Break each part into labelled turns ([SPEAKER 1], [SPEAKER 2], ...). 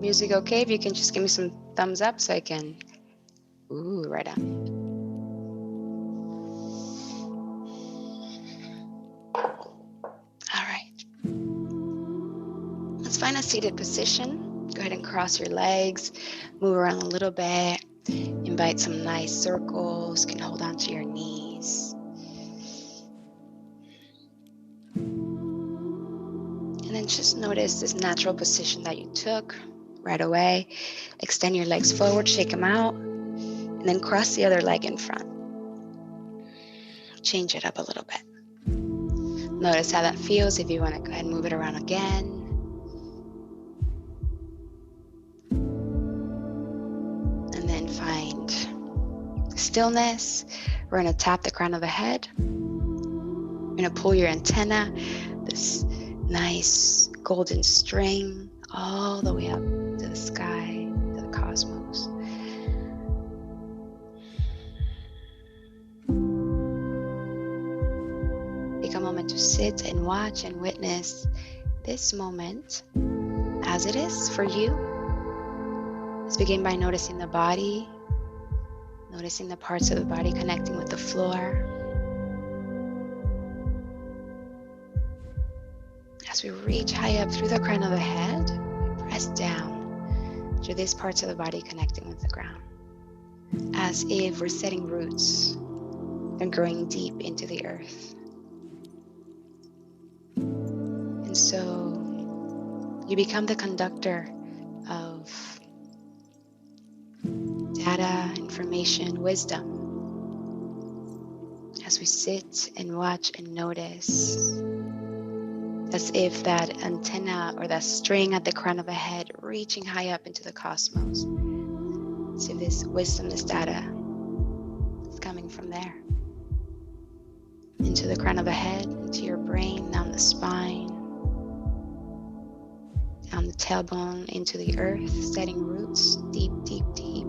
[SPEAKER 1] Music okay? If you can just give me some thumbs up so I can. Ooh, right on. All right. Let's find a seated position. Go ahead and cross your legs, move around a little bit. Invite some nice circles. You can hold on to your knees. And then just notice this natural position that you took right away. Extend your legs forward, shake them out, and then cross the other leg in front. Change it up a little bit. Notice how that feels. If you want to go ahead and move it around again. And then find stillness. We're going to tap the crown of the head. We're going to pull your antenna, this nice golden string, all the way up to the sky, to the cosmos. Take a moment to sit and watch and witness this moment as it is for you. Let's begin by noticing the body, noticing the parts of the body connecting with the floor. As we reach high up through the crown of the head, we press down to these parts of the body connecting with the ground, as if we're setting roots and growing deep into the earth. And so you become the conductor of data, information, wisdom, as we sit and watch and notice, as if that antenna or that string at the crown of the head reaching high up into the cosmos. So this wisdom, this data is coming from there. Into the crown of the head, into your brain, down the spine, down the tailbone, into the earth, setting roots deep, deep, deep.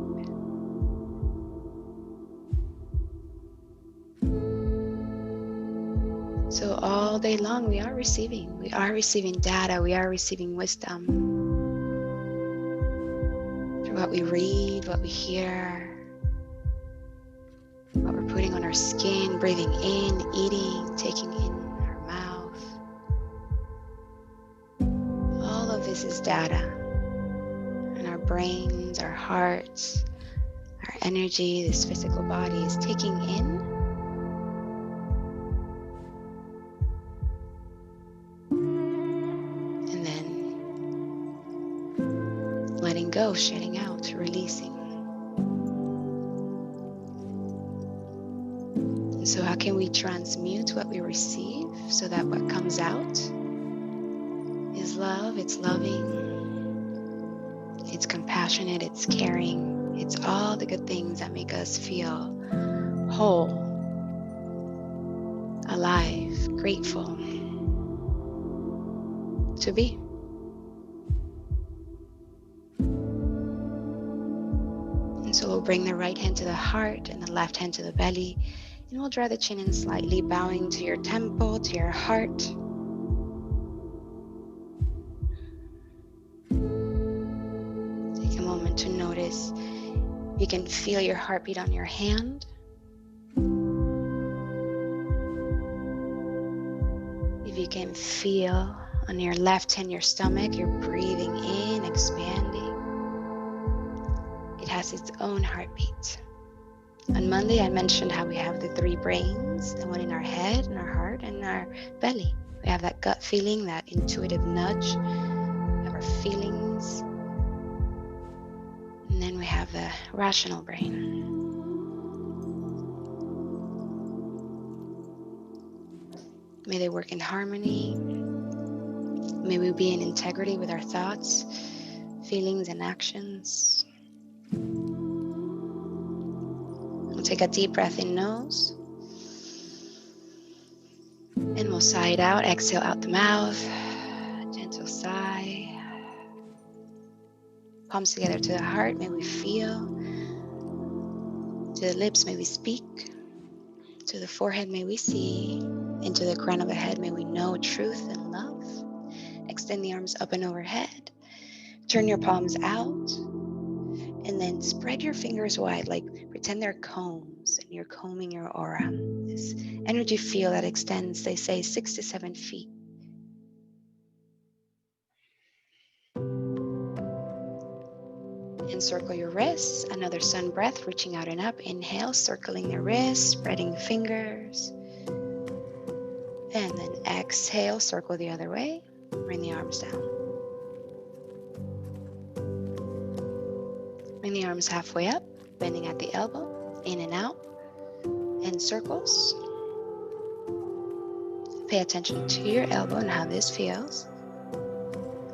[SPEAKER 1] So all day long we are receiving data, we are receiving wisdom through what we read, what we hear, what we're putting on our skin, breathing in, eating, taking in our mouth. All of this is data. And our brains, our hearts, our energy, this physical body is taking in and then letting go, shedding out, releasing. And so how can we transmute what we receive so that what comes out is love, it's loving, it's compassionate, it's caring, it's all the good things that make us feel whole, alive, grateful to be. And so we'll bring the right hand to the heart and the left hand to the belly, and we'll draw the chin in slightly, bowing to your temple, to your heart. Take a moment to notice. You can feel your heartbeat on your hand. If you can feel on your left hand, your stomach, you're breathing in, expanding. It has its own heartbeat. On Monday, I mentioned how we have the three brains, the one in our head, in our heart, and our belly. We have that gut feeling, that intuitive nudge. We have our feelings. And then we have the rational brain. May they work in harmony. May we be in integrity with our thoughts, feelings, and actions. We'll take a deep breath in nose. And we'll sigh it out. Exhale out the mouth. Gentle sigh. Palms together to the heart. May we feel. To the lips, may we speak. To the forehead, may we see. Into the crown of the head, may we know truth and love. Extend the arms up and overhead. Turn your palms out and then spread your fingers wide, like pretend they're combs and you're combing your aura. This energy field that extends, they say, 6 to 7 feet. Encircle your wrists, another sun breath, reaching out and up. Inhale, circling the wrists, spreading the fingers. And then exhale, circle the other way, bring the arms down. Bring the arms halfway up, bending at the elbow, in and out, in circles. Pay attention to your elbow and how this feels.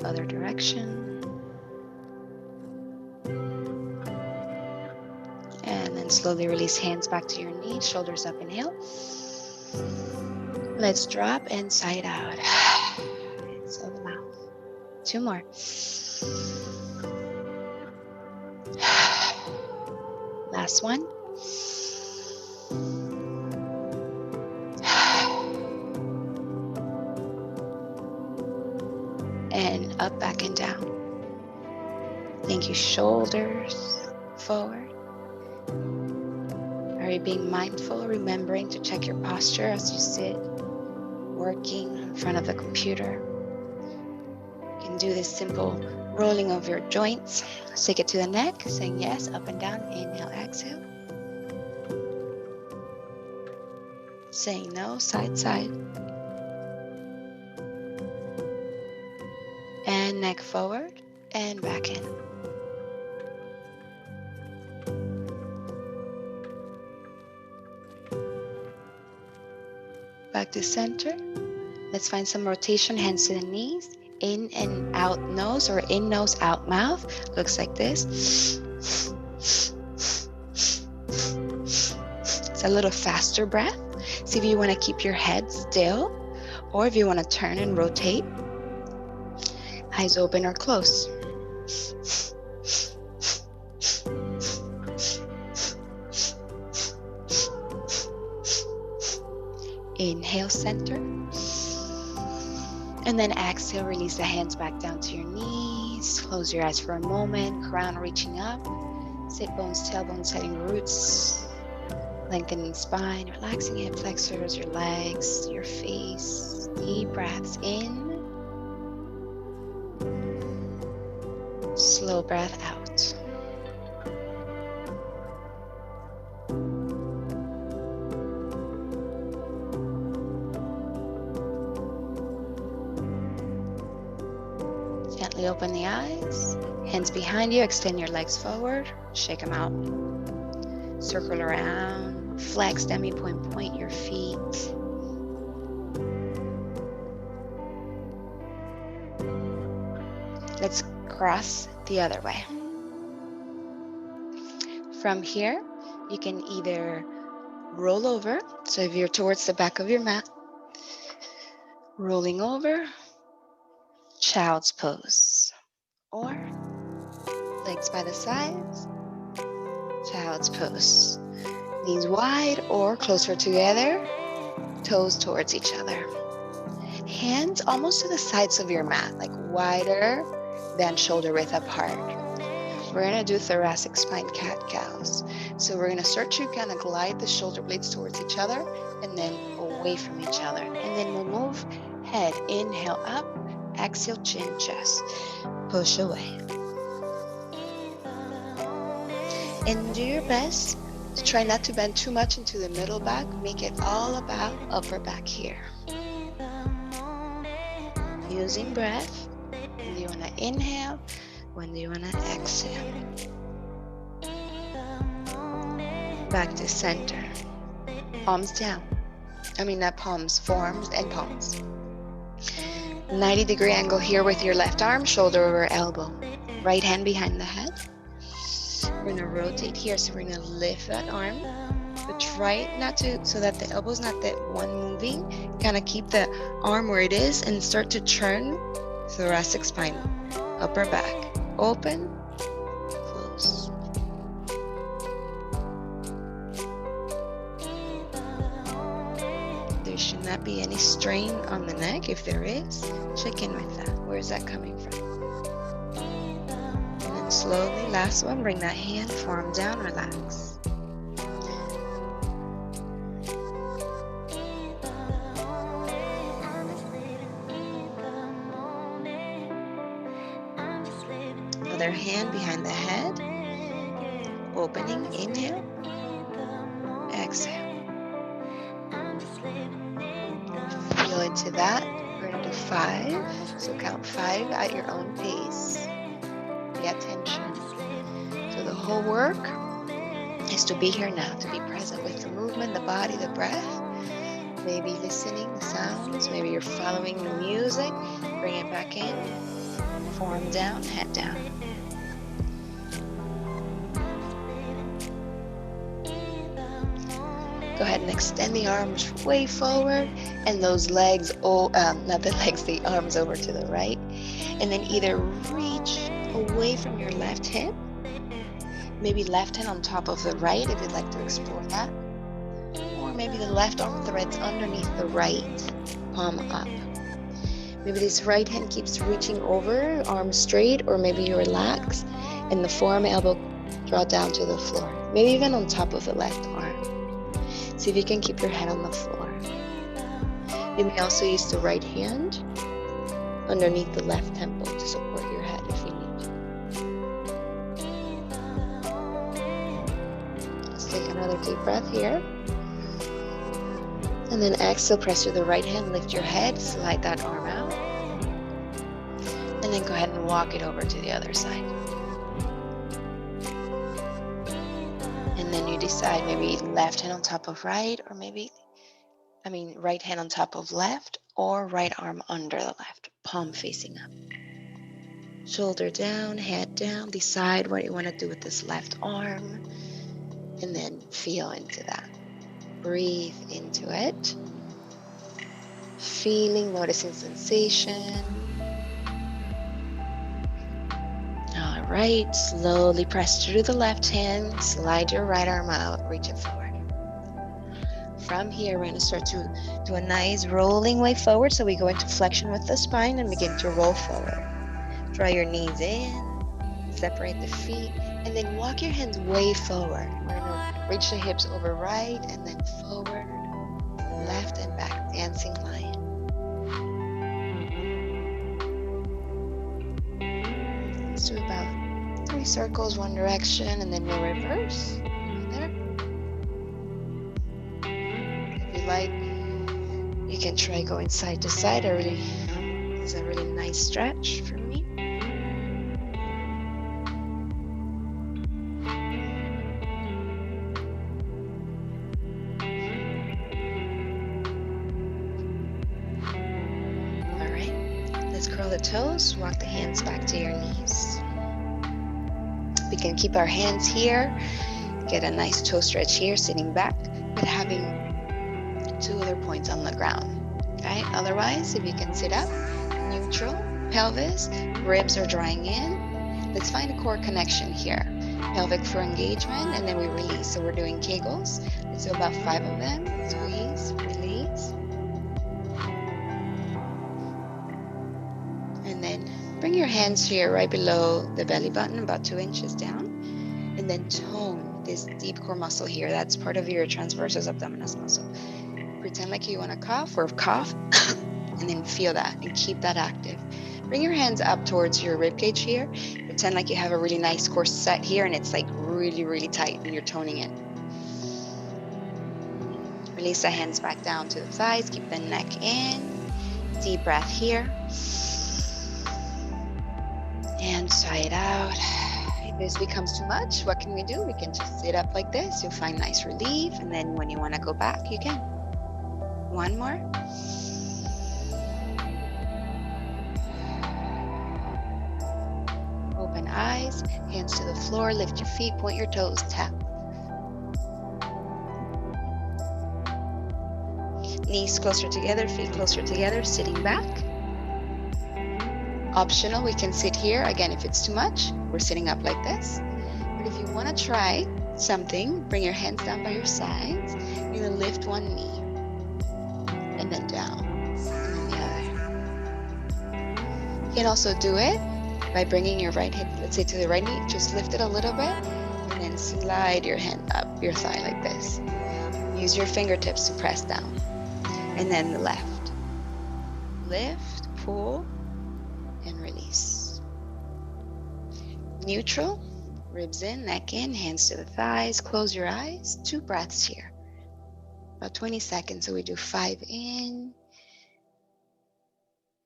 [SPEAKER 1] Other direction. And then slowly release hands back to your knees, shoulders up, inhale. Let's drop inside out. Exhale the mouth. 2 more. Last one. And up, back, and down. Thank you. Shoulders forward. Are you being mindful, remembering to check your posture as you sit, working in front of the computer? You can do this simple rolling of your joints. Take it to the neck, saying yes, up and down. Inhale, exhale. Saying no, side, side. And neck forward and back in. Back to center. Let's find some rotation, hands to the knees. In and out nose, or in nose, out mouth. Looks like this. It's a little faster breath. See if you want to keep your head still, or if you want to turn and rotate. Eyes open or closed. Inhale, center. And then exhale, release the hands back down to your knees. Close your eyes for a moment. Crown reaching up. Sit bones, tailbones, setting roots. Lengthening spine, relaxing hip flexors, your legs, your face. Deep breaths in. Slow breath out. Gently open the eyes. Hands behind you, extend your legs forward. Shake them out. Circle around. Flex, demi-point, point your feet. Let's cross the other way. From here, you can either roll over. So if you're towards the back of your mat, rolling over, child's pose. Or legs by the sides, child's pose. Knees wide or closer together, toes towards each other. Hands almost to the sides of your mat, like wider than shoulder width apart. We're gonna do thoracic spine cat-cows. So we're gonna start to kind of glide the shoulder blades towards each other and then away from each other. And then we'll move head, inhale up, exhale, chin, chest, push away. And do your best to try not to bend too much into the middle back. Make it all about upper back here. Using breath. When do you want to inhale? When do you want to exhale? Back to center. Palms down. Not palms, forearms and palms. 90-degree angle here with your left arm, shoulder over elbow. Right hand behind the head. We're gonna rotate here, so we're gonna lift that arm, but try not to, so that the elbow's not the one moving. Kind of keep the arm where it is and start to turn thoracic spine, upper back, open, close. There should not be any strain on the neck. If there is, check in with that. Where is that coming from? slowly. Last one, bring that hand, forearm down, relax. Other hand behind the head. Opening, inhale. Exhale. Feel into that. We're going to do 5. So count 5 at your own pace. Pay attention. So the whole work is to be here now, to be present with the movement, the body, the breath. Maybe listening the sounds. Maybe you're following the music. Bring it back in. Forearm down, head down. Go ahead and extend the arms way forward and those legs, not the legs, the arms over to the right. And then either reach away from your left hip, maybe left hand on top of the right if you'd like to explore that. Or maybe the left arm threads underneath the right, palm up. Maybe this right hand keeps reaching over, arm straight, or maybe you relax and the forearm elbow draw down to the floor. Maybe even on top of the left arm. See if you can keep your head on the floor. You may also use the right hand underneath the left temple to support your head if you need to. Let's take another deep breath here. And then exhale, press through the right hand, lift your head, slide that arm out. And then go ahead and walk it over to the other side. And then you decide maybe left hand on top of right, or right hand on top of left, or right arm under the left, palm facing up. Shoulder down, head down. Decide what you want to do with this left arm, and then feel into that. Breathe into it. Feeling, noticing sensation. All right, slowly press through the left hand, slide your right arm out, reach it forward. From here, we're going to start to do a nice rolling way forward. So we go into flexion with the spine and begin to roll forward. Draw your knees in, separate the feet, and then walk your hands way forward. We're going to reach the hips over right and then forward, left and back, dancing lion. Let's do about 3 circles, one direction, and then we'll reverse. There. If you like, you can try going side to side. It's a really nice stretch for me. All right, let's curl the toes, walk the hands back to your knees. We can keep our hands here, get a nice toe stretch here, sitting back, but having 2 other points on the ground. Okay, otherwise, if you can sit up, neutral, pelvis, ribs are drawing in. Let's find a core connection here. Pelvic for engagement, and then we release. So we're doing Kegels. Let's do about 5 of them. Squeeze, release. And then bring your hands here right below the belly button, about 2 inches down. And then tone this deep core muscle here. That's part of your transversus abdominis muscle. Pretend like you want to cough or cough, and then feel that and keep that active. Bring your hands up towards your rib cage here. Pretend like you have a really nice core set here and it's like really, really tight and you're toning it. Release the hands back down to the thighs. Keep the neck in. Deep breath here. And sigh it out. If this becomes too much, what can we do? We can just sit up like this. You'll find nice relief. And then when you want to go back, you can. One more. Open eyes, hands to the floor, lift your feet, point your toes, tap. Knees closer together, feet closer together, sitting back. Optional, we can sit here. Again, if it's too much, we're sitting up like this. But if you want to try something, bring your hands down by your sides. You're going to lift one knee. And then down, and then the other. You can also do it by bringing your right hip, let's say to the right knee, just lift it a little bit and then slide your hand up your thigh like this. Use your fingertips to press down. And then the left. Lift, pull, and release. Neutral, ribs in, neck in, hands to the thighs. Close your eyes. 2 breaths here. About 20 seconds. So we do 5 in,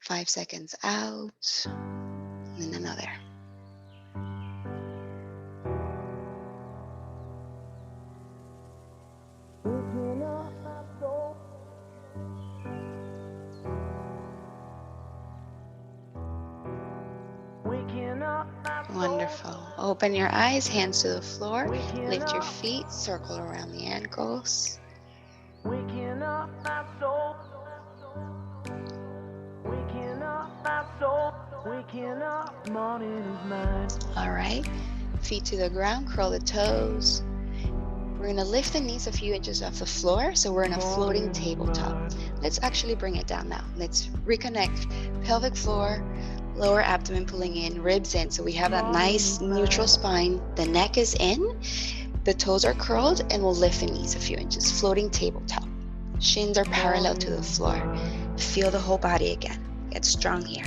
[SPEAKER 1] 5 seconds out, and then another. Wonderful. Open your eyes, hands to the floor. Lift your feet, circle around the ankles. Waking up my soul. Waking up my soul. Waking up, morning is mine. All right. Feet to the ground, curl the toes. We're going to lift the knees a few inches off the floor, so we're in a floating tabletop. Let's actually bring it down now. Let's reconnect pelvic floor, lower abdomen pulling in, ribs in, so we have that nice neutral spine. The neck is in, the toes are curled, and we'll lift the knees a few inches. Floating tabletop. Shins are parallel to the floor. Feel the whole body again. Get strong here.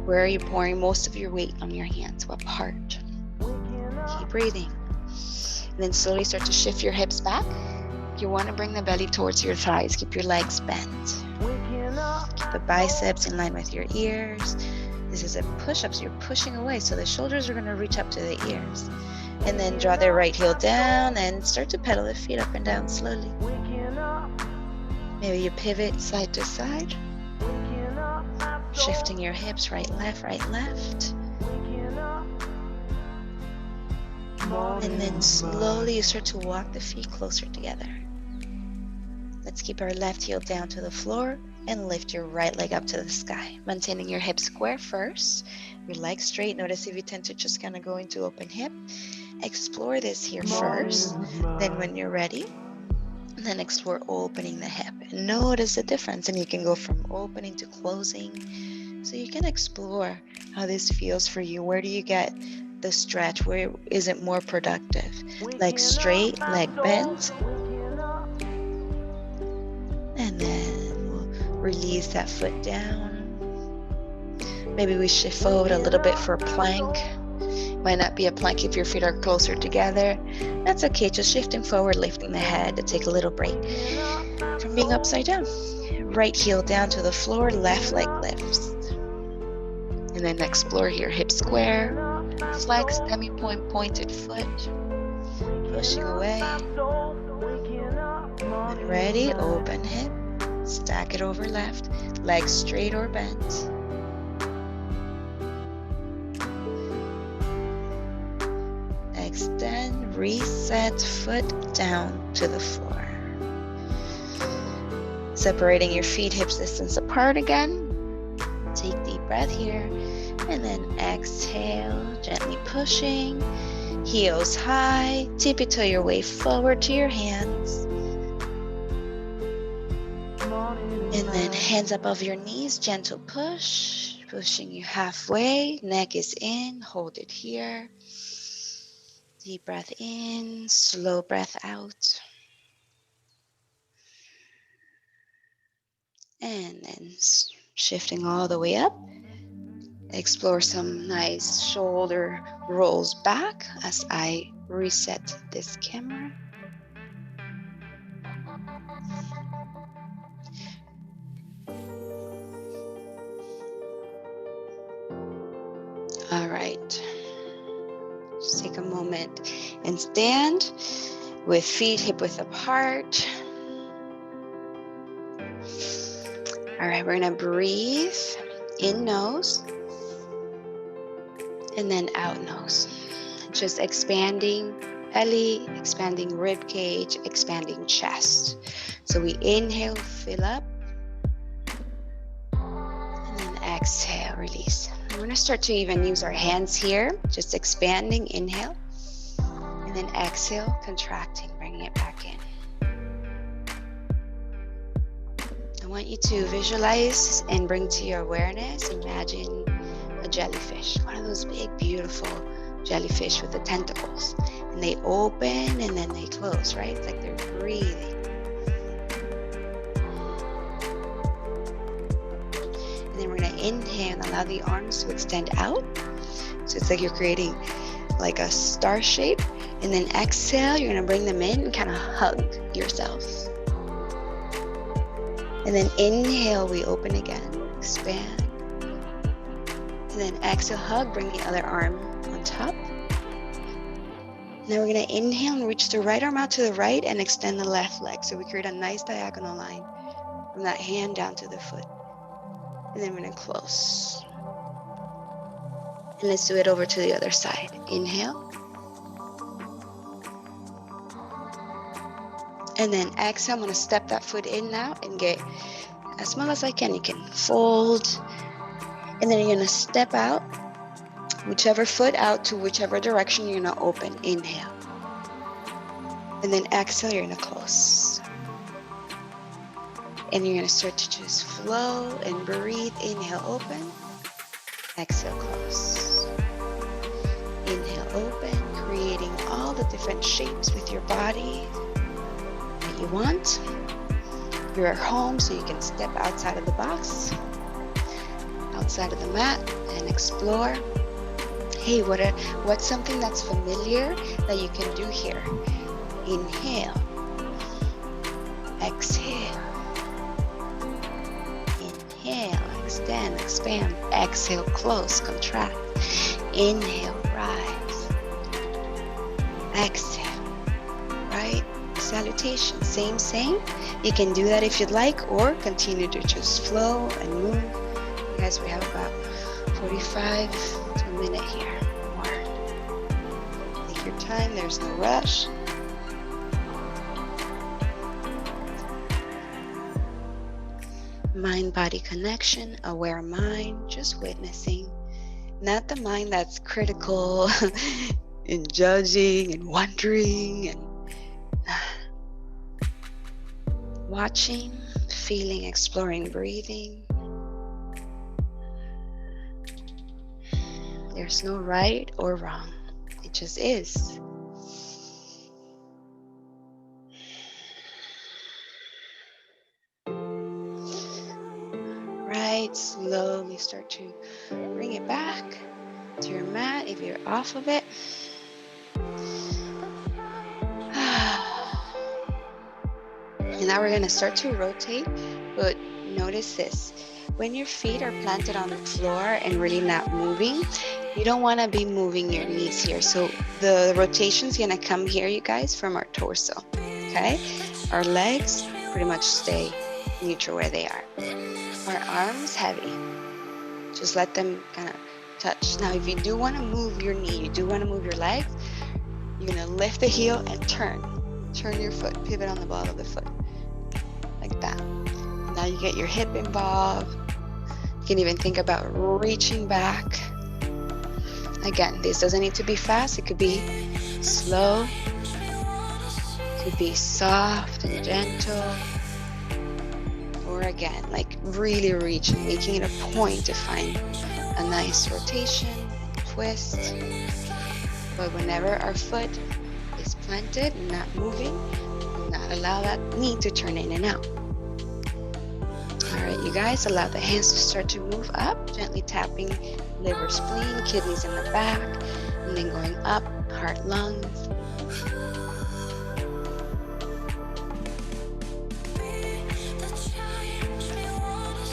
[SPEAKER 1] Where are you pouring most of your weight on your hands? What part? Keep breathing. And then slowly start to shift your hips back. You want to bring the belly towards your thighs. Keep your legs bent. Keep the biceps in line with your ears. This is a push-up, so you're pushing away. So the shoulders are going to reach up to the ears. And then draw the right heel down and start to pedal the feet up and down slowly. Maybe you pivot side to side. Shifting your hips right, left, right, left. And then slowly you start to walk the feet closer together. Let's keep our left heel down to the floor and lift your right leg up to the sky. Maintaining your hips square first, your legs straight. Notice if you tend to just kind of go into open hip. Explore this here first, then when you're ready, then explore opening the hip. And notice the difference, and you can go from opening to closing. So you can explore how this feels for you. Where do you get the stretch? Where is it more productive? Leg straight, leg bent. And then we'll release that foot down. Maybe we shift forward a little bit for a plank. Might not be a plank if your feet are closer together. That's okay, just shifting forward, lifting the head to take a little break from being upside down. Right heel down to the floor, left leg lifts. And then explore here, hip square, flex, demi-point, pointed foot, pushing away. And ready, open hip, stack it over left, leg straight or bent. Extend, reset, foot down to the floor. Separating your feet hips distance apart again. Take deep breath here. And then exhale, gently pushing. Heels high. Tippy-toe your way forward to your hands. And then hands above your knees, gentle push. Pushing you halfway. Neck is in. Hold it here. Deep breath in, slow breath out. And then shifting all the way up. Explore some nice shoulder rolls back as I reset this camera. All right. Just take a moment and stand with feet hip width apart. All right, we're gonna breathe in nose and then out nose. Just expanding belly, expanding rib cage, expanding chest. So we inhale, fill up, and then exhale, release. We're gonna start to even use our hands here, just expanding, inhale, and then exhale, contracting, bringing it back in. I want you to visualize and bring to your awareness, imagine a jellyfish, one of those big, beautiful jellyfish with the tentacles. And they open and then they close, right? It's like they're breathing. And then we're going to inhale and allow the arms to extend out. So it's like you're creating like a star shape. And then exhale, you're going to bring them in and kind of hug yourself. And then inhale, we open again, expand. And then exhale, hug, bring the other arm on top. Now we're going to inhale and reach the right arm out to the right and extend the left leg. So we create a nice diagonal line from that hand down to the foot. And then we're going to close. And let's do it over to the other side. Inhale. And then exhale, I'm going to step that foot in now and get as small as I can. You can fold. And then you're going to step out, whichever foot out to whichever direction you're going to open. Inhale. And then exhale, you're going to close. And you're going to start to just flow and breathe. Inhale, open. Exhale, close. Inhale, open, creating all the different shapes with your body that you want. You're at home, so you can step outside of the box, outside of the mat, and explore. Hey, what's something that's familiar that you can do here? Inhale. Exhale. Inhale, extend, expand. Exhale, close, contract. Inhale, rise. Exhale, right? Salutation, same. You can do that if you'd like, or continue to just flow and move. You guys, we have about 45 to a minute here more. Take your time, there's no rush. Mind-body connection, aware mind, just witnessing. Not the mind that's critical and judging and wondering and watching, feeling, exploring, breathing. There's no right or wrong. It just is. Right, slowly start to bring it back to your mat if you're off of it. And now we're going to start to rotate, but notice this. When your feet are planted on the floor and really not moving, you don't want to be moving your knees here. So the rotation is going to come here, you guys, from our torso, okay? Our legs pretty much stay neutral where they are. Our arms heavy. Just let them kind of touch. Now, if you do want to move your knee, you do want to move your legs, you're going to lift the heel and turn. Turn your foot, pivot on the ball of the foot. Like that. Now you get your hip involved. You can even think about reaching back. Again, this doesn't need to be fast. It could be slow. It could be soft and gentle. Or again, like really reaching, making it a point to find a nice rotation, twist. But whenever our foot is planted and not moving, do not allow that knee to turn in and out. Alright, you guys, allow the hands to start to move up, gently tapping liver, spleen, kidneys in the back, and then going up, heart, lungs.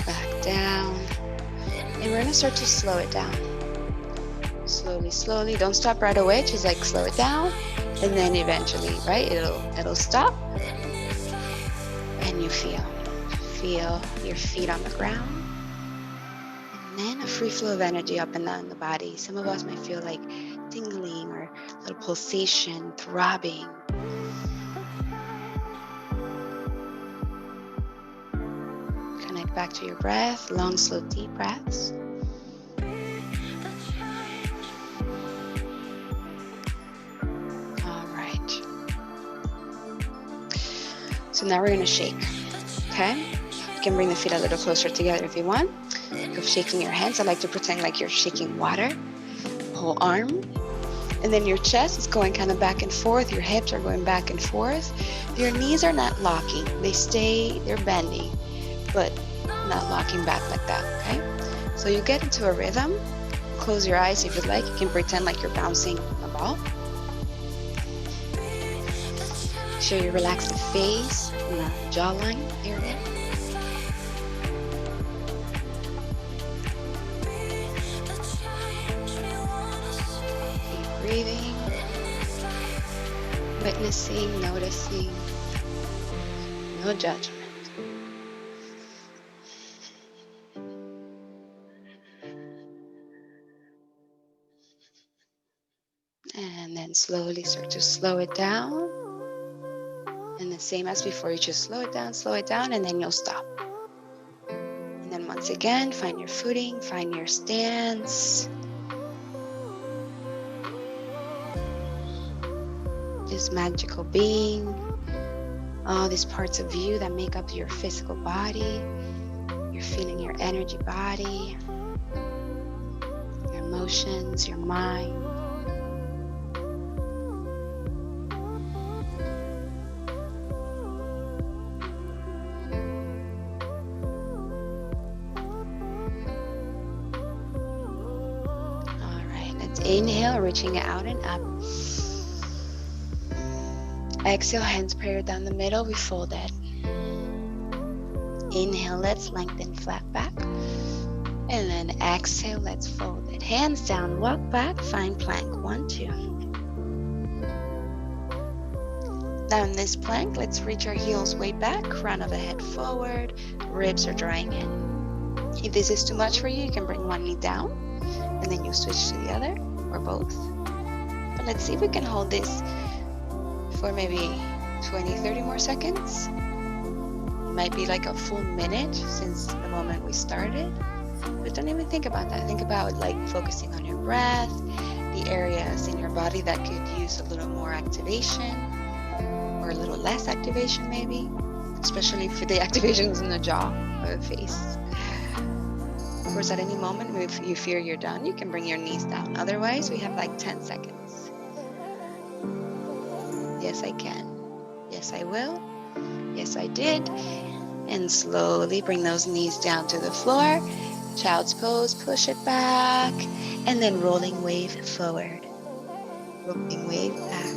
[SPEAKER 1] Back down. And we're going to start to slow it down. Slowly. Don't stop right away. Just like slow it down. And then eventually, right, it'll stop. And you feel your feet on the ground. And then a free flow of energy up and down the body. Some of us might feel like tingling or a little pulsation, throbbing. Connect back to your breath. Long, slow, deep breaths. So now we're going to shake, okay? You can bring the feet a little closer together if you want. of shaking your hands. I like to pretend like you're shaking water, whole arm. And then your chest is going kind of back and forth. Your hips are going back and forth. Your knees are not locking. They're bending, but not locking back like that, okay? So you get into a rhythm. Close your eyes if you'd like. You can pretend like you're bouncing a ball. Make sure you relax the face and the jawline area. Keep breathing, witnessing, noticing, no judgment. And then slowly start to slow it down. And the same as before, you just slow it down, and then you'll stop. And then once again, find your footing, find your stance. This magical being, all these parts of you that make up your physical body. You're feeling your energy body, your emotions, your mind. Inhale, reaching out and up. Exhale, hands parallel down the middle, we fold it. Inhale, let's lengthen flat back. And then exhale, let's fold it. Hands down, walk back, find plank. 1, 2. Now in this plank, let's reach our heels way back, crown of the head forward, ribs are drawing in. If this is too much for you, you can bring one knee down, and then you switch to the other, or both. But let's see if we can hold this for maybe 20-30 more seconds. It might be like a full minute since the moment we started, but don't even think about that. Think about like focusing on your breath, the areas in your body that could use a little more activation or a little less activation maybe, especially for the activations in the jaw or the face. Of course, at any moment, if you fear you're done, you can bring your knees down. Otherwise, we have like 10 seconds. Yes, I can. Yes, I will. Yes, I did. And slowly bring those knees down to the floor. Child's pose, push it back. And then rolling wave forward. Rolling wave back.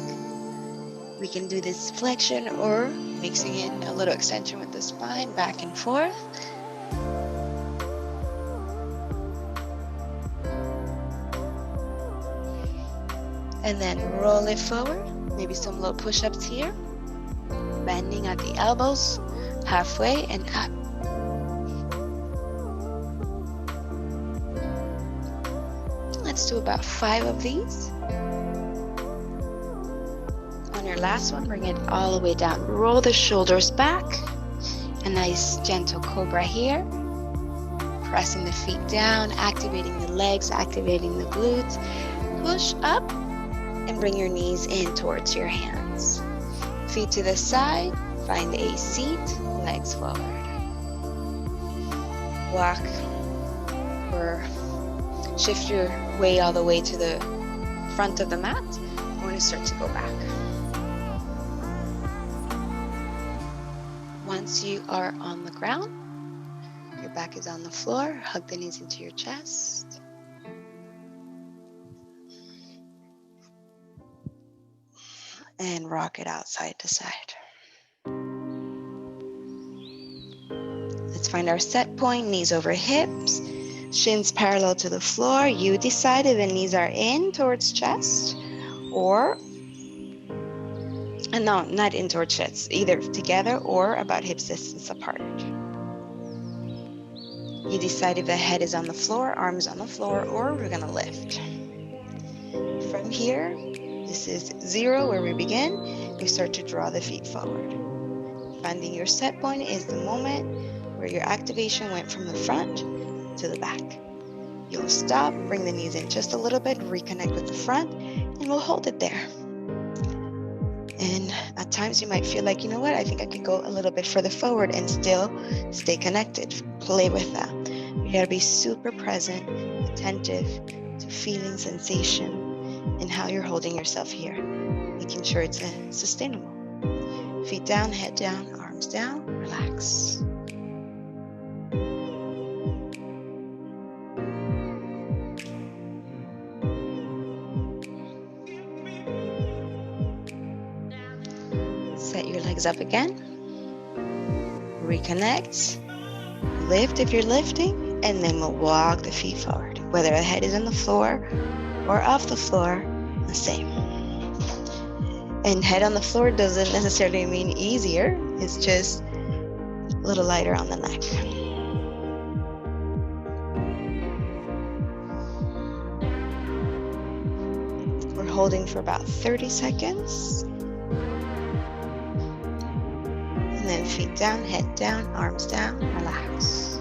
[SPEAKER 1] We can do this flexion or mixing in a little extension with the spine, back and forth. And then roll it forward. Maybe some low push-ups here. Bending at the elbows, halfway and up. Let's do about 5 of these. On your last one, bring it all the way down. Roll the shoulders back. A nice gentle cobra here. Pressing the feet down, activating the legs, activating the glutes. Push up. And bring your knees in towards your hands. Feet to the side, find a seat, legs forward. Walk or shift your way all the way to the front of the mat. We're going to start to go back. Once you are on the ground, your back is on the floor, hug the knees into your chest. And rock it out side to side. Let's find our set point, knees over hips, shins parallel to the floor. You decide if the knees are in towards chest or, no, not in towards chest, either together or about hip distance apart. You decide if the head is on the floor, arms on the floor, or we're gonna lift. From here, this is 0 where we begin. We start to draw the feet forward. Finding your set point is the moment where your activation went from the front to the back. You'll stop, bring the knees in just a little bit, reconnect with the front, and we'll hold it there. And at times you might feel like, you know what, I think I could go a little bit further forward and still stay connected. Play with that. You gotta be super present, attentive to feeling, sensation, and how you're holding yourself here, making sure it's sustainable. Feet down, head down, arms down, relax. Set your legs up again. Reconnect. Lift if you're lifting, and then we'll walk the feet forward. Whether the head is on the floor or off the floor, the same. And head on the floor doesn't necessarily mean easier. It's just a little lighter on the neck. We're holding for about 30 seconds. And then feet down, head down, arms down, relax.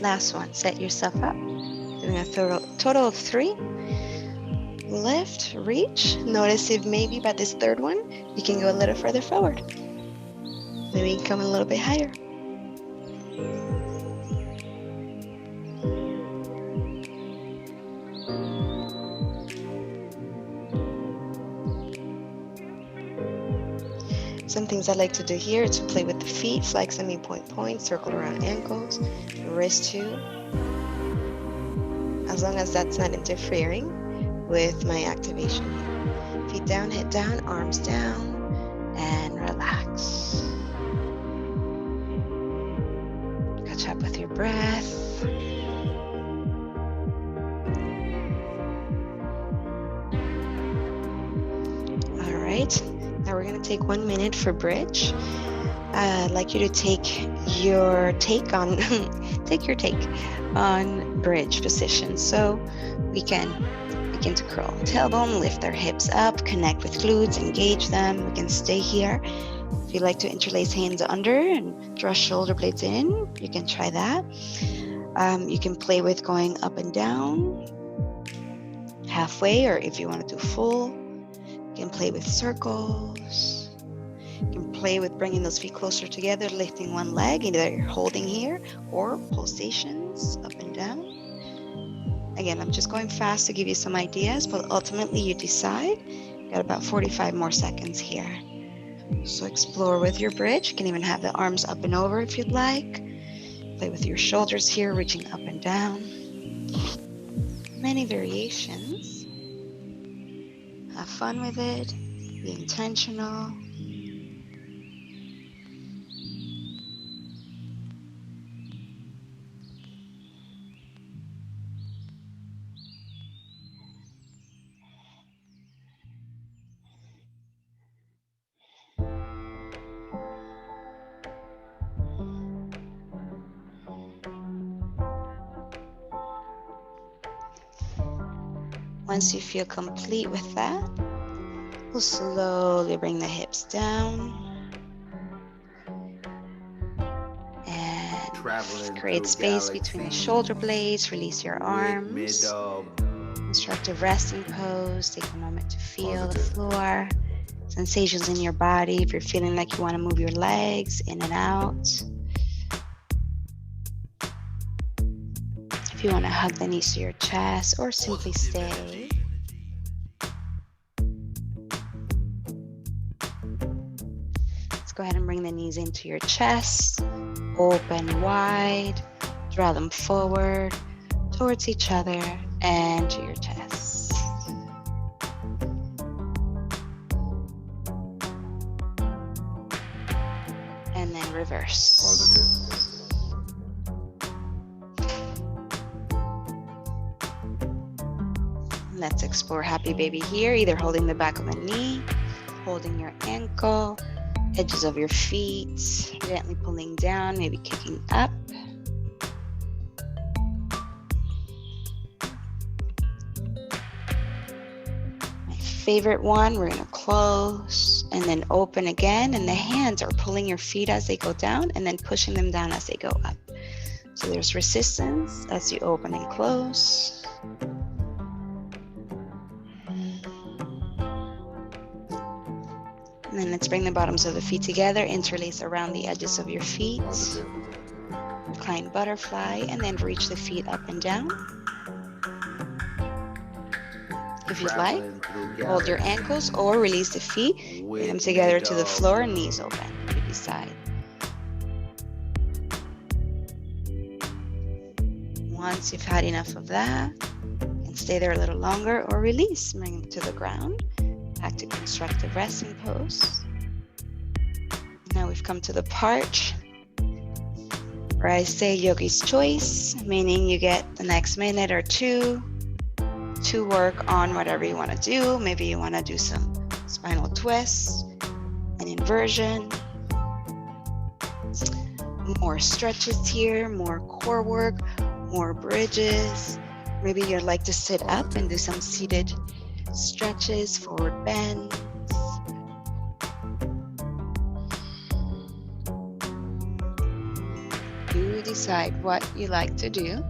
[SPEAKER 1] Last one, set yourself up. Doing a total of 3. Lift, reach. Notice if maybe by this third one, you can go a little further forward. Maybe come a little bit higher. Some things I like to do here is to play with the feet, flex and point, circle around ankles, wrist too. As long as that's not interfering with my activation here. Feet down, head down, arms down, and relax. Catch up with your breath. All right. Now we're going to take 1 minute for bridge. I'd like you to take your take on bridge position. So we can begin to curl tailbone, lift our hips up, connect with glutes, engage them. We can stay here. If you like to interlace hands under and draw shoulder blades in, you can try that. You can play with going up and down, halfway, or if you want to do full. You can play with circles. You can play with bringing those feet closer together, lifting one leg, either you're holding here or pulsations up and down. Again, I'm just going fast to give you some ideas, but ultimately you decide. Got about 45 more seconds here. So explore with your bridge. You can even have the arms up and over if you'd like. Play with your shoulders here, reaching up and down. Many variations. Have fun with it. Be intentional. Once you feel complete with that, we'll slowly bring the hips down and create space between the shoulder blades. Release your arms. Constructive resting pose. Take a moment to feel the floor, sensations in your body. If you're feeling like you want to move your legs in and out. If you want to hug the knees to your chest or simply stay. Let's go ahead and bring the knees into your chest. Open wide. Draw them forward towards each other and to your chest. And then reverse.
[SPEAKER 2] Positive.
[SPEAKER 1] Let's explore happy baby here, either holding the back of the knee, holding your ankle, edges of your feet, gently pulling down, maybe kicking up. My favorite one, we're going to close and then open again, and the hands are pulling your feet as they go down and then pushing them down as they go up. So there's resistance as you open and close. And then let's bring the bottoms of the feet together, interlace around the edges of your feet. Recline butterfly, and then reach the feet up and down. If you'd like, hold your ankles or release the feet. Bring them together to the floor, knees open, baby side. Once you've had enough of that, and stay there a little longer or release. Bring them to the ground. Back to constructive resting pose. Now we've come to the part where I say yogi's choice, meaning you get the next minute or two to work on whatever you want to do. Maybe you want to do some spinal twists, an inversion, more stretches here, more core work, more bridges. Maybe you'd like to sit up and do some seated stretches, forward bends. You decide what you like to do.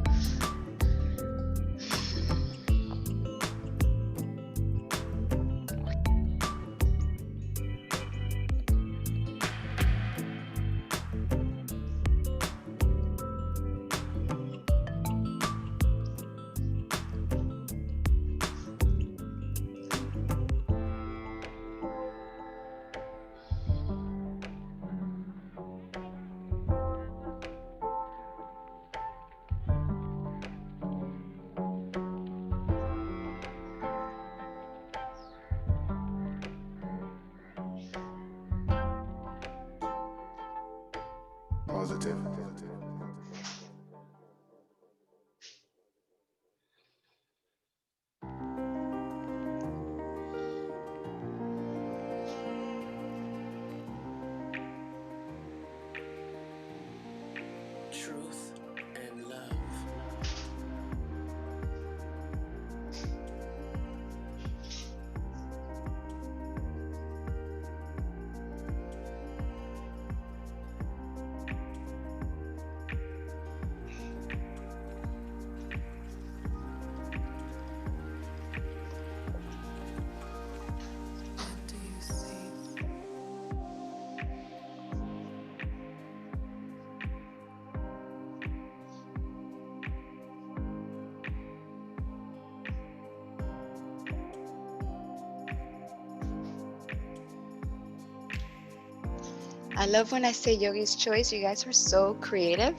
[SPEAKER 2] Positive.
[SPEAKER 3] Truth and love. What do you see?
[SPEAKER 1] I love when I say yogi's choice. You guys are so creative.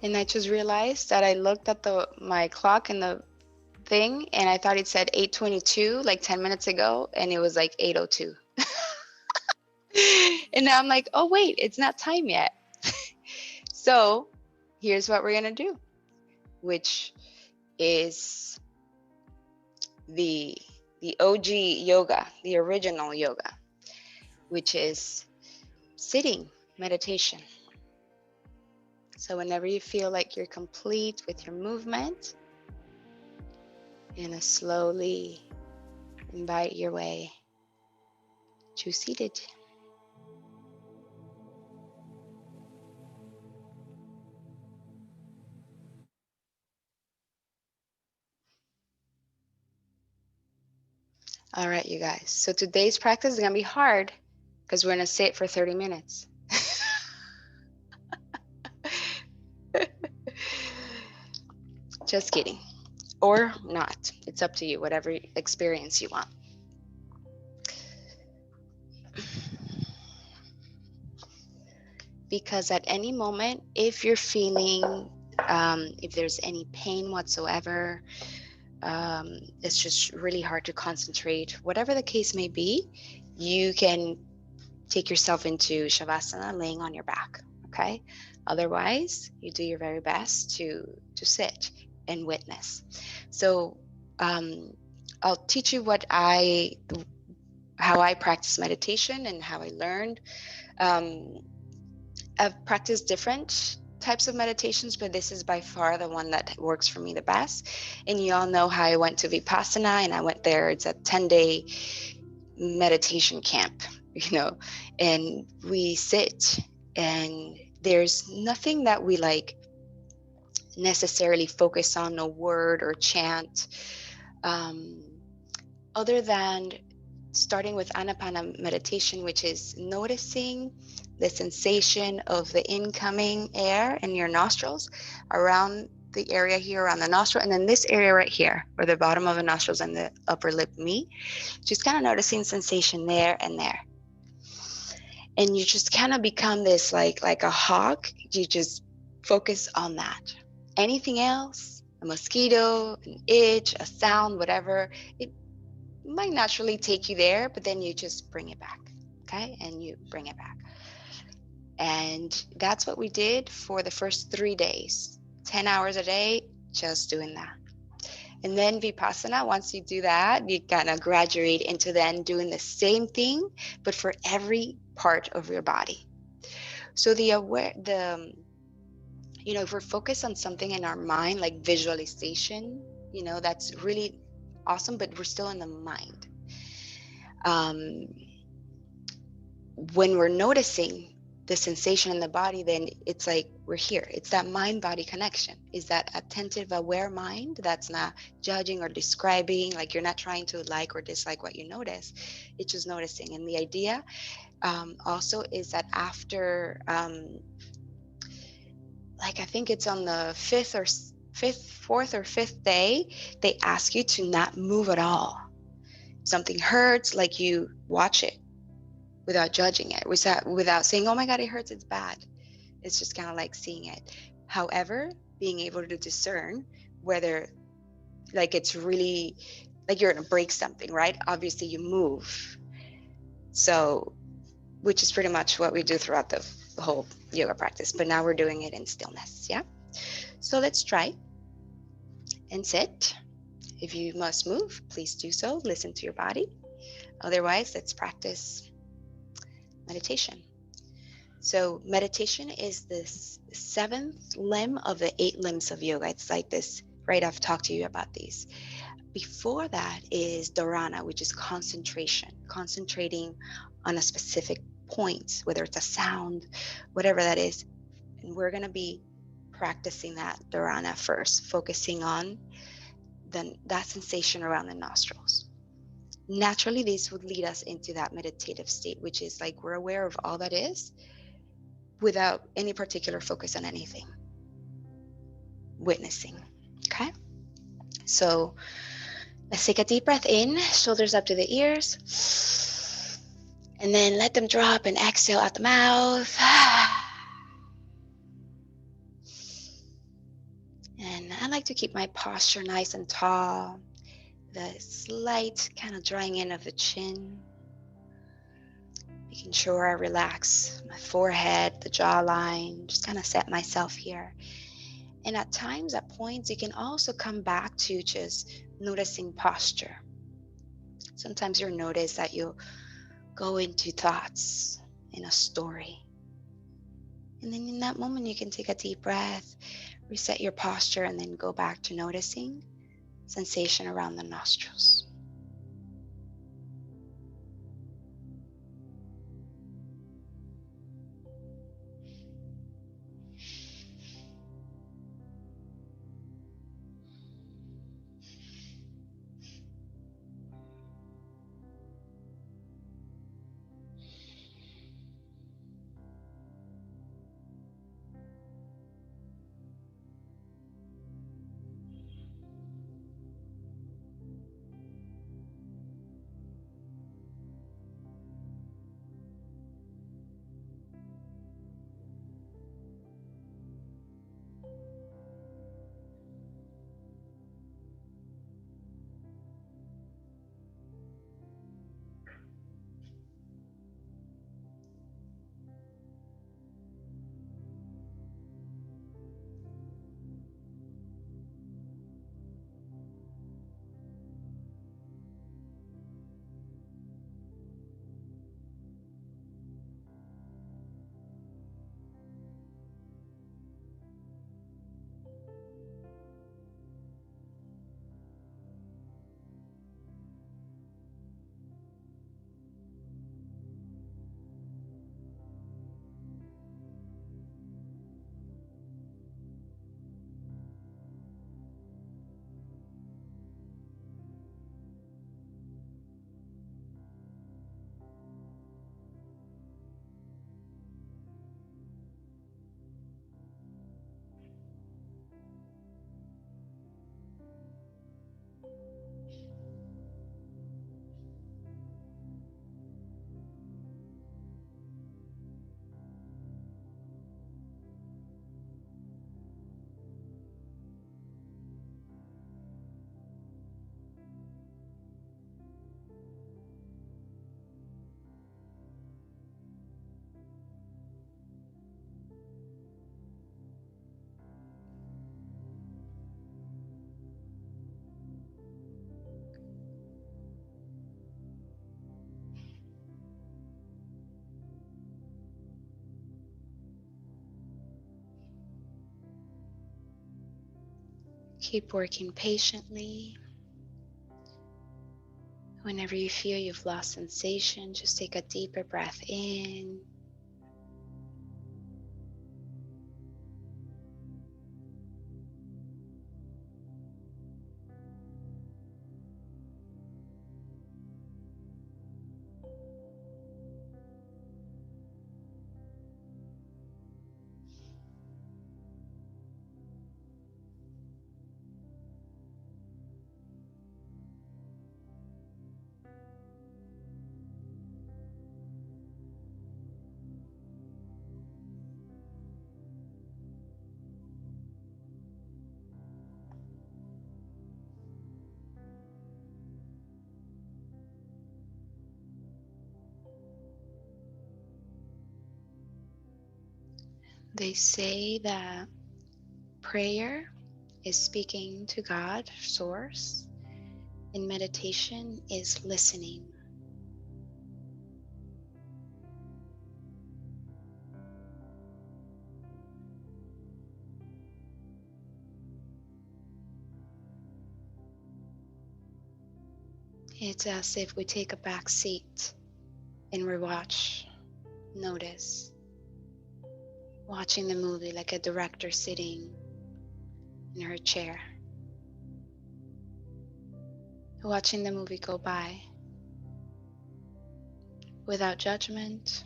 [SPEAKER 1] And I just realized that I looked at my clock in the thing and I thought it said 8:22 like 10 minutes ago, and it was like 8:02. And now I'm like, oh wait, it's not time yet. So here's what we're gonna do, which is the OG yoga, the original yoga, which is sitting meditation. So whenever you feel like you're complete with your movement, you're gonna slowly invite your way to seated. All right, you guys. So today's practice is gonna be hard because we're gonna sit for 30 minutes. Just kidding. Or not. It's up to you, whatever experience you want. Because at any moment, if you're feeling, if there's any pain whatsoever, it's just really hard to concentrate, whatever the case may be, you can take yourself into Shavasana, laying on your back, okay? Otherwise, you do your very best to sit and witness. So I'll teach you how I practice meditation and how I learned. I've practiced different types of meditations, but this is by far the one that works for me the best. And you all know how I went to Vipassana, and I went there. It's a 10-day meditation camp, and we sit, and there's nothing that we like necessarily focus on, no word or chant, um, other than starting with Anapana meditation, which is noticing the sensation of the incoming air in your nostrils around the area here around the nostril, and then this area right here, where the bottom of the nostrils and the upper lip meet, just kind of noticing sensation there and there. And you just kind of become this like a hawk. You just focus on that. Anything else, a mosquito, an itch, a sound, whatever, it might naturally take you there, but then you just bring it back. Okay, and you bring it back. And that's what we did for the first 3 days, 10 hours a day, just doing that. And then Vipassana, once you do that, you kind of graduate into then doing the same thing, but for every part of your body. So if we're focused on something in our mind, like visualization, that's really awesome, but we're still in the mind. Um, when we're noticing the sensation in the body, then it's like we're here. It's that mind-body connection. Is that attentive, aware mind that's not judging or describing, like you're not trying to like or dislike what you notice. It's just noticing. And the idea also is that after, I think it's on the fourth or fifth day, they ask you to not move at all. Something hurts, like you watch it without judging it, without saying, oh my God, it hurts, it's bad. It's just kind of like seeing it. However, being able to discern whether it's really like you're going to break something, right? Obviously you move. So, which is pretty much what we do throughout the whole yoga practice, but now we're doing it in stillness. Yeah. So let's try and sit. If you must move, please do so. Listen to your body. Otherwise, let's practice meditation. So meditation is this 7th limb of the 8 limbs of yoga. It's like this, right? I've talked to you about these. Before that is dharana, which is concentration, concentrating on a specific point, whether it's a sound, whatever that is. And we're going to be practicing that dharana first, focusing on that sensation around the nostrils. Naturally, this would lead us into that meditative state, which is like we're aware of all that is without any particular focus on anything. Witnessing. Okay? So let's take a deep breath in, shoulders up to the ears, and then let them drop and exhale out the mouth. And I like to keep my posture nice and tall, the slight kind of drawing in of the chin, making sure I relax my forehead, the jawline, just kind of set myself here. And at times, at points, you can also come back to just noticing posture. Sometimes you'll notice that you'll go into thoughts in a story. And then in that moment, you can take a deep breath, reset your posture, and then go back to noticing sensation around the nostrils. Keep working patiently. Whenever you feel you've lost sensation, just take a deeper breath in. They say that prayer is speaking to God, Source, and meditation is listening. It's as if we take a back seat and we notice, watching the movie like a director sitting in her chair, watching the movie go by without judgment,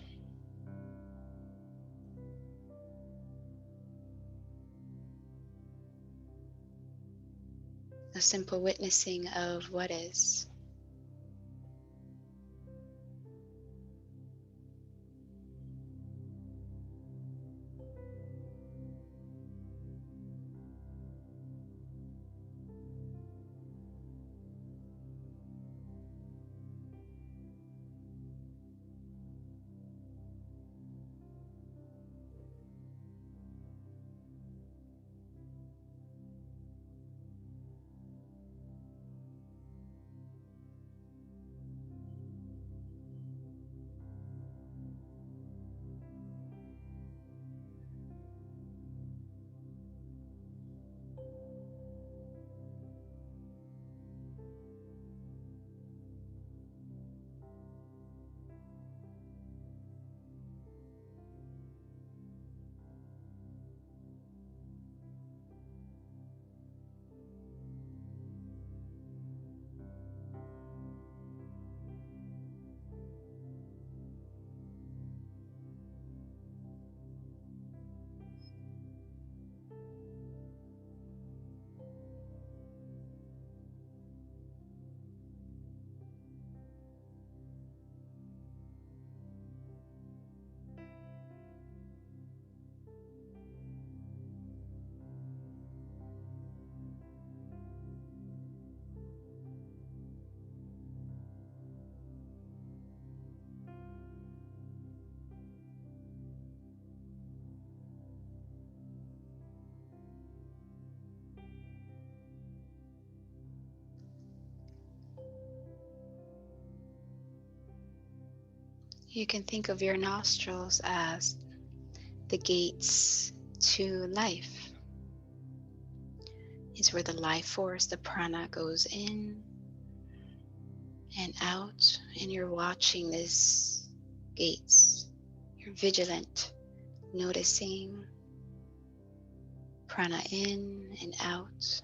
[SPEAKER 1] a simple witnessing of what is. You can think of your nostrils as the gates to life. It's where the life force, the prana, goes in and out, and you're watching these gates. You're vigilant, noticing prana in and out.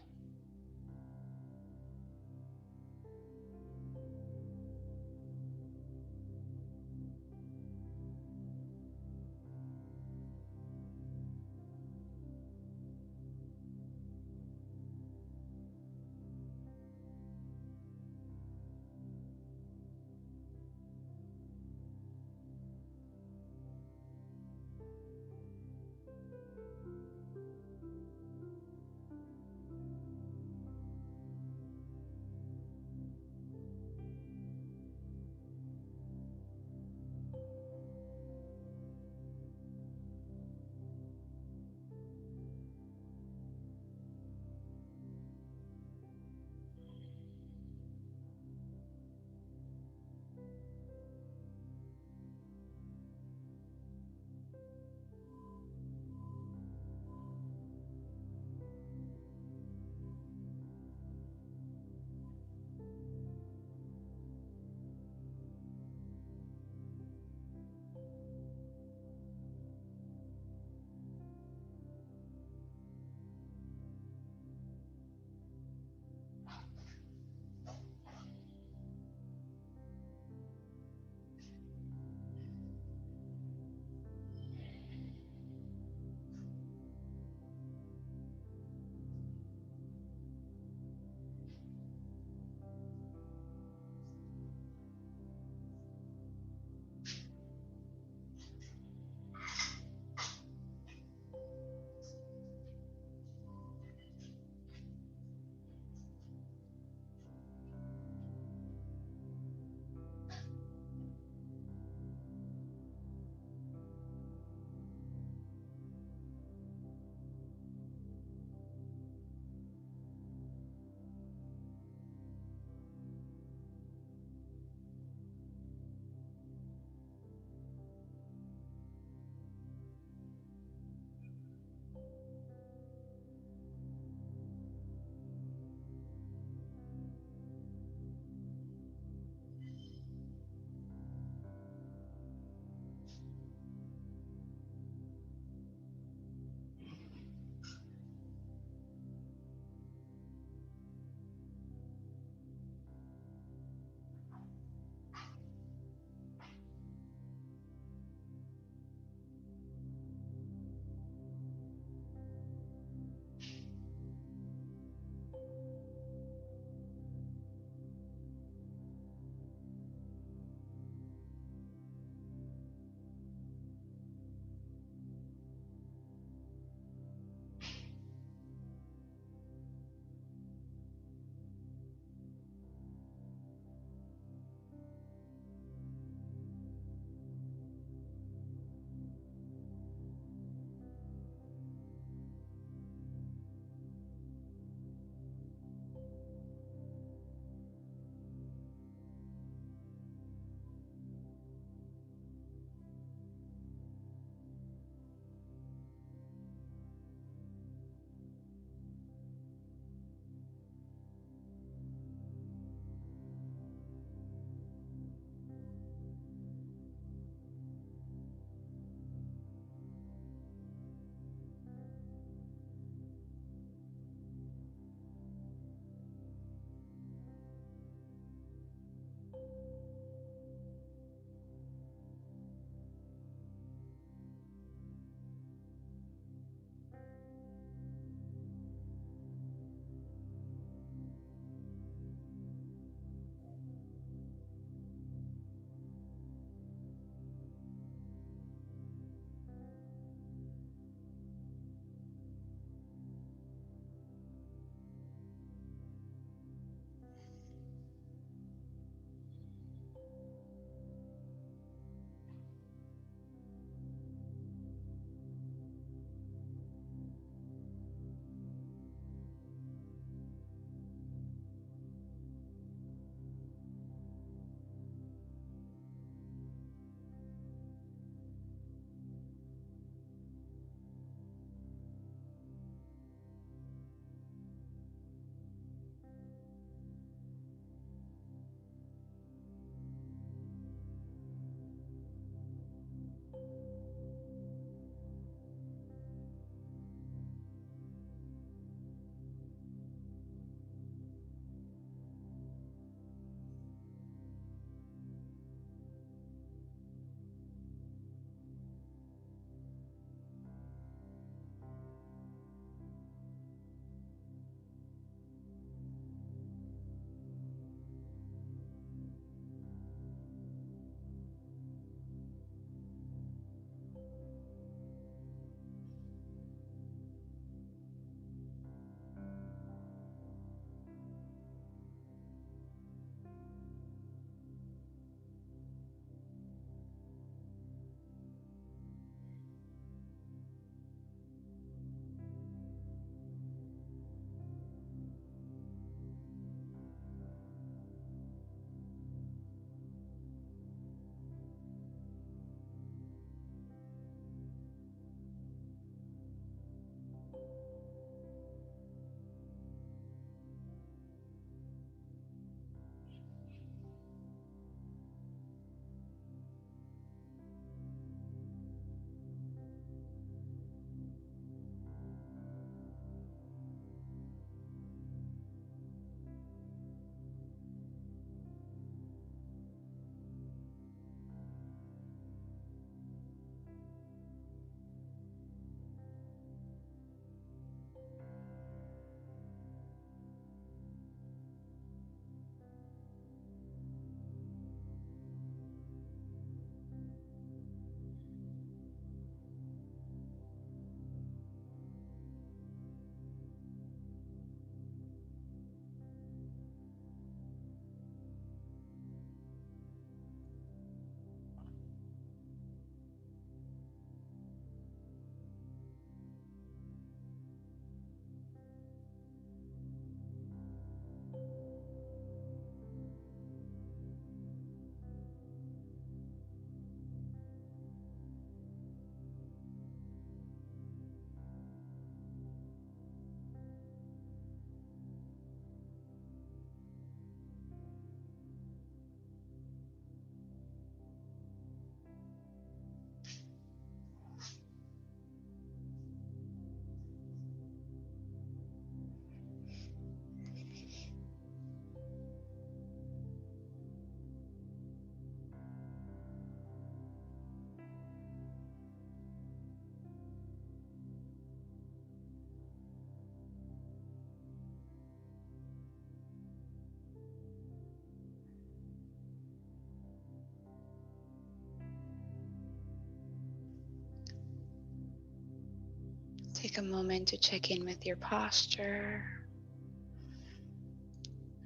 [SPEAKER 1] Take a moment to check in with your posture,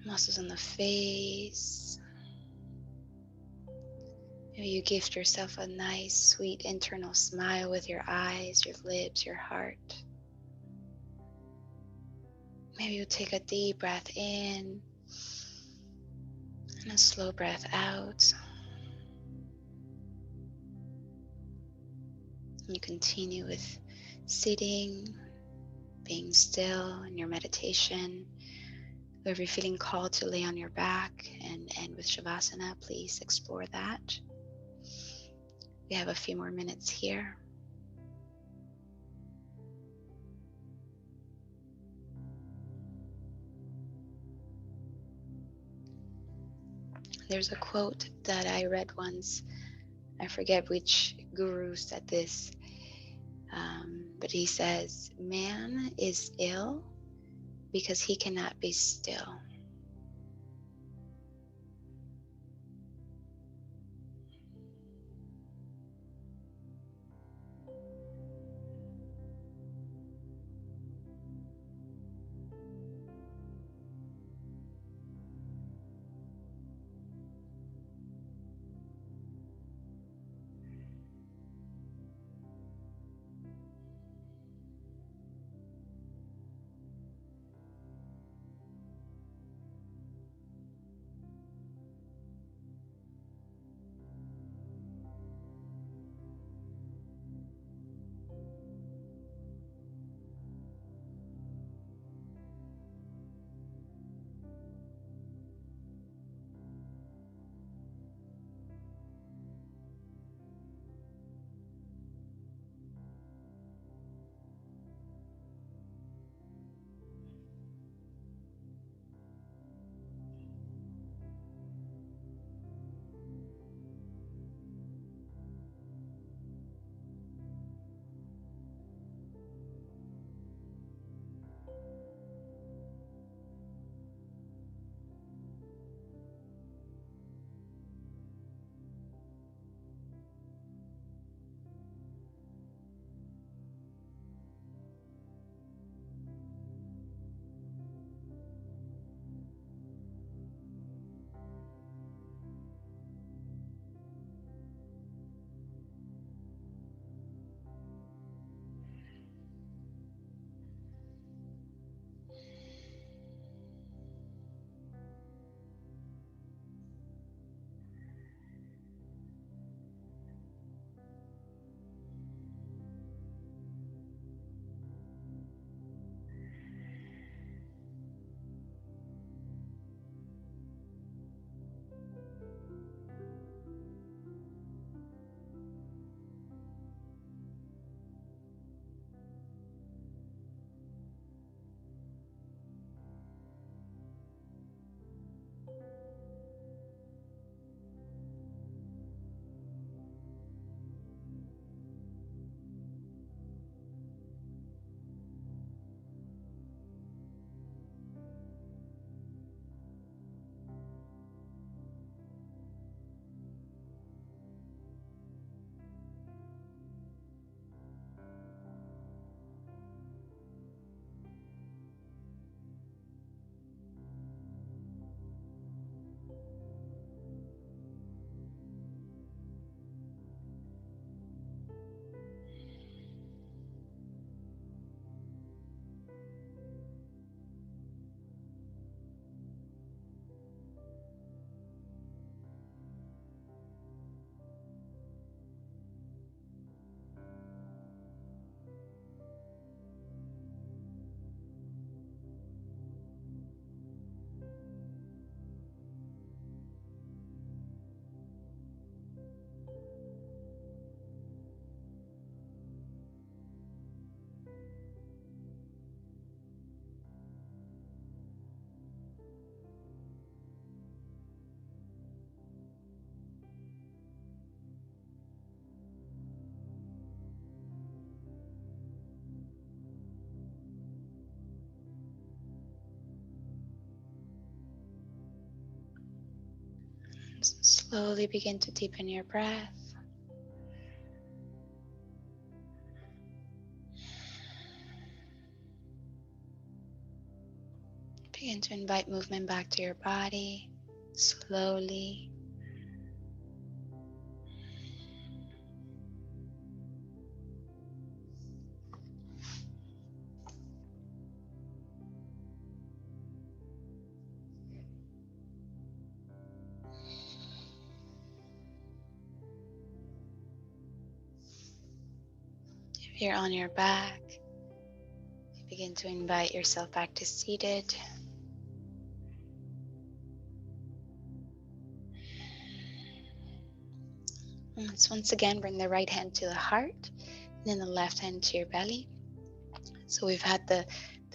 [SPEAKER 1] muscles on the face. Maybe you gift yourself a nice, sweet internal smile with your eyes, your lips, your heart. Maybe you take a deep breath in and a slow breath out. You continue with sitting, being still in your meditation. If you're feeling called to lay on your back and end with Shavasana, please explore that. We have a few more minutes here. There's a quote that I read once. I forget which guru said this, but he says, "Man is ill because he cannot be still." Slowly begin to deepen your breath. Begin to invite movement back to your body slowly. If you're on your back, begin to invite yourself back to seated. And let's once again bring the right hand to the heart, and then the left hand to your belly. So we've had the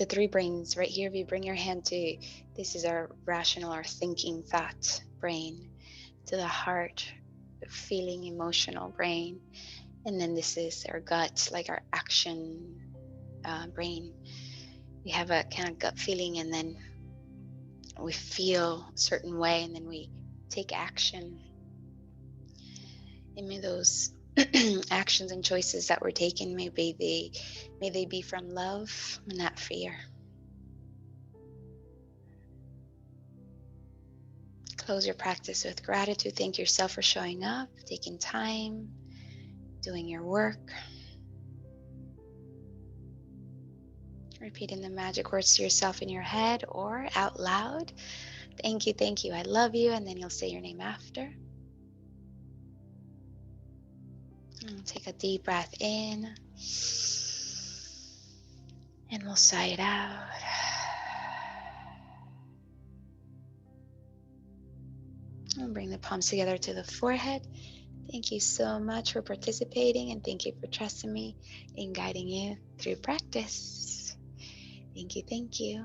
[SPEAKER 1] three brains right here. If you bring your hand to, this is our rational, our thinking fat brain, to the heart, the feeling emotional brain. And then this is our gut, like our action brain. We have a kind of gut feeling, and then we feel a certain way, and then we take action. And may those actions and choices that were taken, may they be from love and not fear. Close your practice with gratitude. Thank yourself for showing up, taking time, doing your work. Repeating the magic words to yourself in your head or out loud. Thank you, I love you. And then you'll say your name after. And take a deep breath in. And we'll sigh it out. And bring the palms together to the forehead. Thank you so much for participating, and thank you for trusting me in guiding you through practice. Thank you.